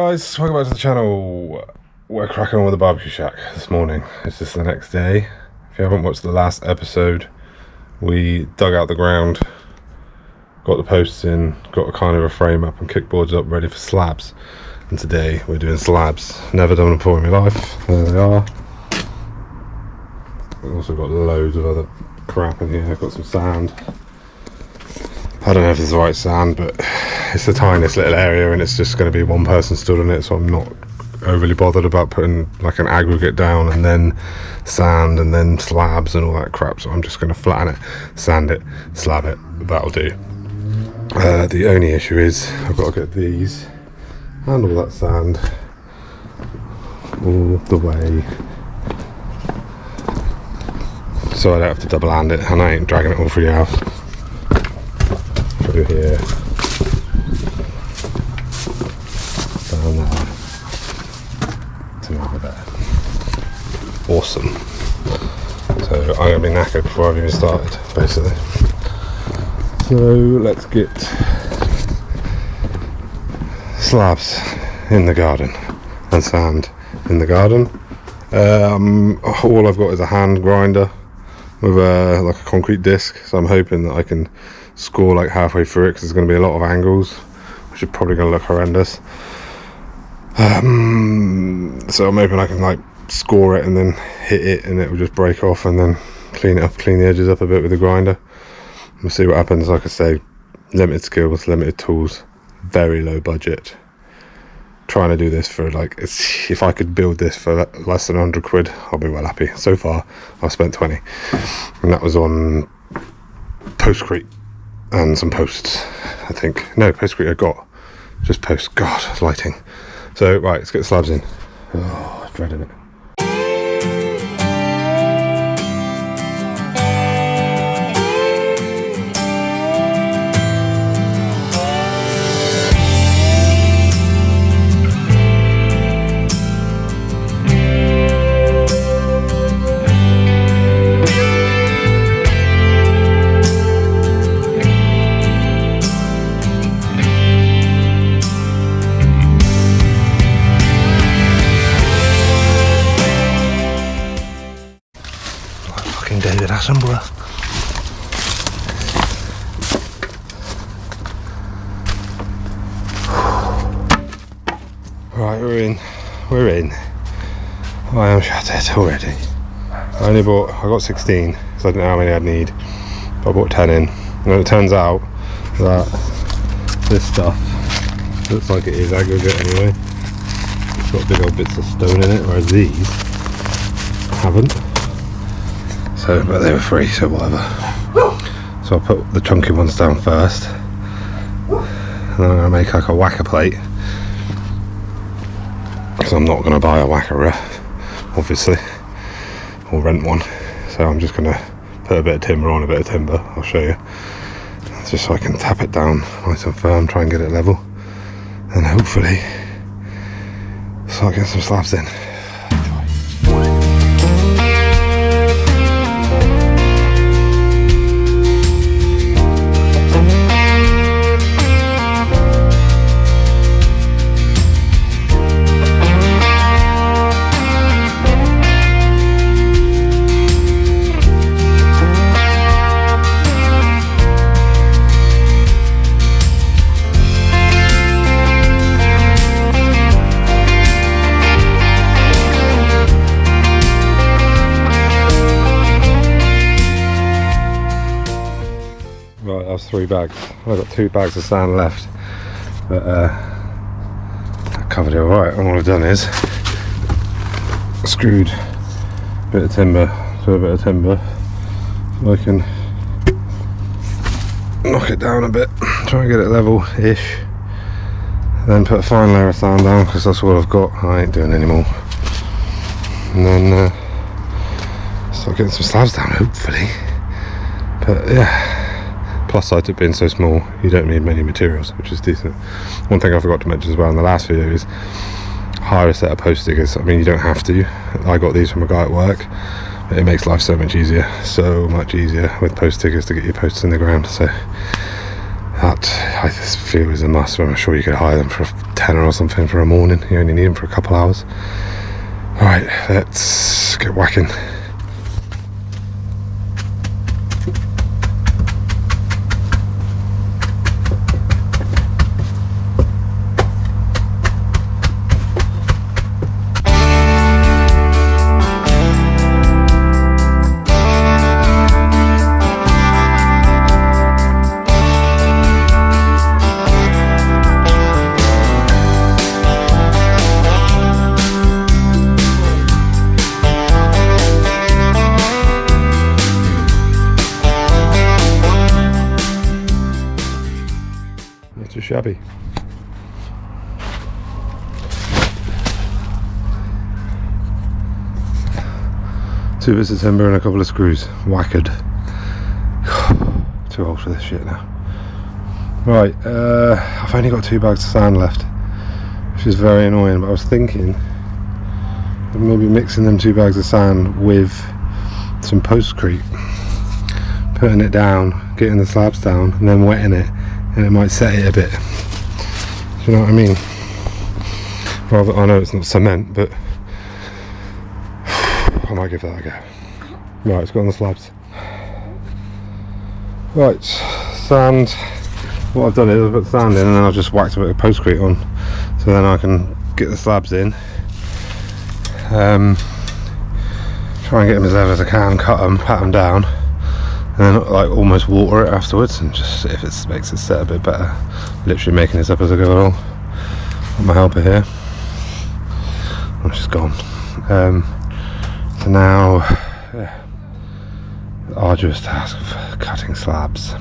guys, welcome back to the channel. We're cracking on with the barbecue shack this morning. It's just the next day. If you haven't watched the last episode, we dug out the ground, got the posts in, got a kind of a frame up and kickboards up ready for slabs. And today we're doing slabs. Never done them before in my life. There they are. We've also got loads of other crap in here. I've got some sand. I don't know if this is the right sand, but it's the tiniest little area and it's just going to be one person stood on it, so I'm not overly bothered about putting like an aggregate down and then sand and then slabs and all that crap. So I'm just going to flatten it, sand it, slab it. That'll do. The only issue is I've got to get these and all that sand all the way so I don't have to double hand it and I ain't dragging it all through the house. Through here, down there, to over there. Awesome. So I'm going to be knackered before I've even started, basically. So let's get slabs in the garden and sand in the garden. All I've got is a hand grinder with like a concrete disc, so I'm hoping that I can score like halfway through it because there's going to be a lot of angles which are probably going to look horrendous. So I'm hoping I can like score it and then hit it and it will just break off and then clean it up, clean the edges up a bit with the grinder. We'll see what happens. Like I say, limited skills, limited tools, very low budget. Trying to do this for like, if I could build this for less than 100 quid, I'll be well happy. So far I've spent 20 and that was on Postcrete and some posts, I think. No, Postcrete I got, just posts. God, lighting. So right, let's get the slabs in. Oh, I'm dreading it. David Attenborough. Right, we're in. I am shattered already. I got 16 because I didn't know how many I'd need, but I bought 10 in, and it turns out that this stuff looks like it is aggregate anyway. It's got big old bits of stone in it, whereas these haven't. So, but they were free, so whatever. So I'll put the chunky ones down first, and then I'm going to make like a whacker plate, because I'm not going to buy a whacker ref, obviously, or rent one. So I'm just going to put a bit of timber on a bit of timber. I'll show you, just so I can tap it down nice and firm, try and get it level, and hopefully start getting some slabs in. Right, that was 3 bags. I've got 2 bags of sand left, but I covered it alright. And what I've done is screwed a bit of timber to a bit of timber so I can knock it down a bit, try and get it level-ish, then put a fine layer of sand down because that's all I've got. I ain't doing any more. And then start getting some slabs down, hopefully. But yeah. Plus side to it being so small, you don't need many materials, which is decent. One thing I forgot to mention as well in the last video is hire a set of post stickers. I mean, you don't have to. I got these from a guy at work, but it makes life so much easier with post stickers to get your posts in the ground. So That I just feel is a must. I'm sure you could hire them for a tenner or something for a morning. You only need them for a couple hours. Alright, let's get whacking. Not too shabby. Two bits of timber and a couple of screws. Whacked. Too old for this shit now. Right, I've only got 2 bags of sand left, which is very annoying, but I was thinking of maybe mixing them 2 bags of sand with some postcrete, putting it down, getting the slabs down, and then wetting it, and it might set it a bit. Do you know what I mean? Rather, I know it's not cement, but I might give that a go. Right, let's go on the slabs. Right, sand. What I've done is I've put sand in and then I've just whacked a bit of postcrete on, so then I can get the slabs in. Try and get them as level as I can, cut them, pat them down, and then like almost water it afterwards, and just see if it makes it set a bit better. Literally making this up as I go along. Got my helper here. Oh, she's gone. So now, yeah, the arduous task of cutting slabs.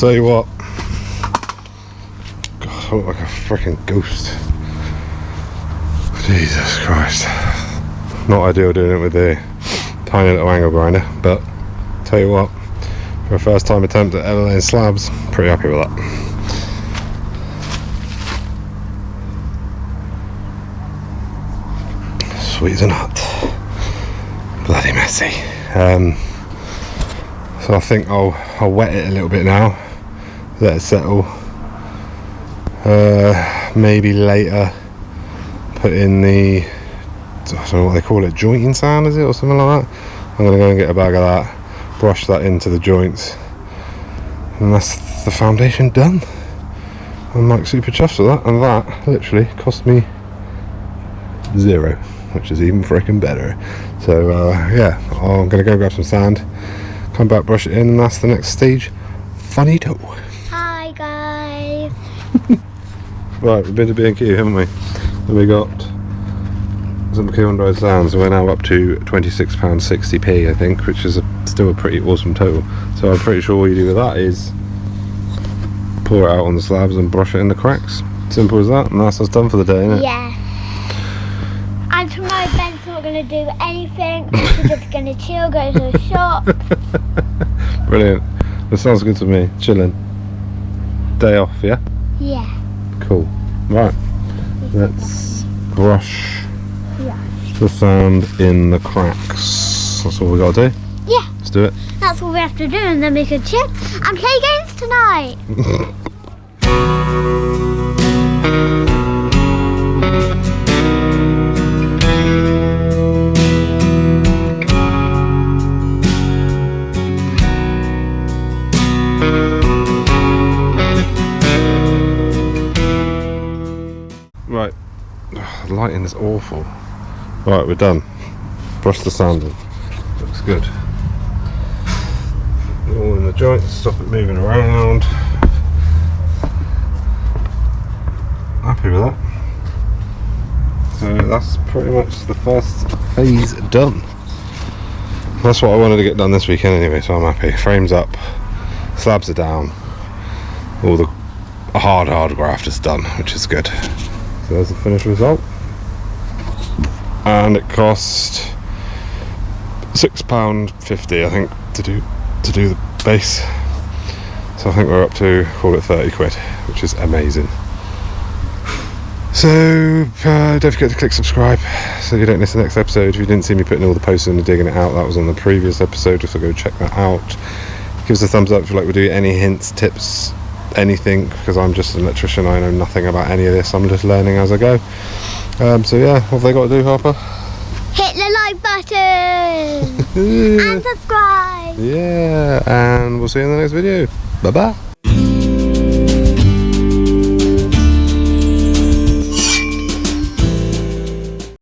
Tell you what, God, I look like a freaking ghost. Jesus Christ. Not ideal doing it with the tiny little angle grinder, but tell you what, for a first time attempt at ever laying slabs, pretty happy with that. Sweet as a nut. Bloody messy. So I think I'll wet it a little bit now, let it settle. Maybe later put in the, I don't know what they call it, jointing sand, is it, or something like that. I'm going to go and get a bag of that, brush that into the joints, And that's the foundation done. I'm like super chuffed with that, and that literally cost me 0, which is even freaking better. So yeah, I'm gonna go grab some sand, come back, brush it in, and that's the next stage. Finito. Hi guys. Right, we've been to B&Q, haven't we? And we got some kiln-dried sands. We're now up to £26.60p, I think, which is still a pretty awesome total. So I'm pretty sure all you do with that is pour it out on the slabs and brush it in the cracks. Simple as that, and that's us done for the day, isn't it? Yeah. And tomorrow Ben's not going to do anything. We're just going to chill, go to the shop. Brilliant. That sounds good to me. Chilling. Day off, yeah? Yeah. Cool. Right. Let's brush the sand in the cracks. That's all we got to do. Yeah. Let's do it. That's all we have to do, and then we can chill and play games tonight. Right. The lighting is awful. Right, we're done. Brush the sand in. Looks good. All in the joints, stop it moving around. Happy with that. So that's pretty much the first phase done. That's what I wanted to get done this weekend anyway, so I'm happy. Frames up, slabs are down, all the hard graft is done, which is good. So there's the finished result. And it cost £6.50 I think to do the base. So I think we're up to, call it 30 quid, which is amazing. So don't forget to click subscribe so you don't miss the next episode. If you didn't see me putting all the posts in and digging it out, that was on the previous episode, so go check that out. Give us a thumbs up if you like we do any hints, tips, anything, because I'm just an electrician. I know nothing about any of this. I'm just learning as I go. So yeah, what have they got to do, Harper? Hit the like button and subscribe. Yeah, and we'll see you in the next video. Bye bye.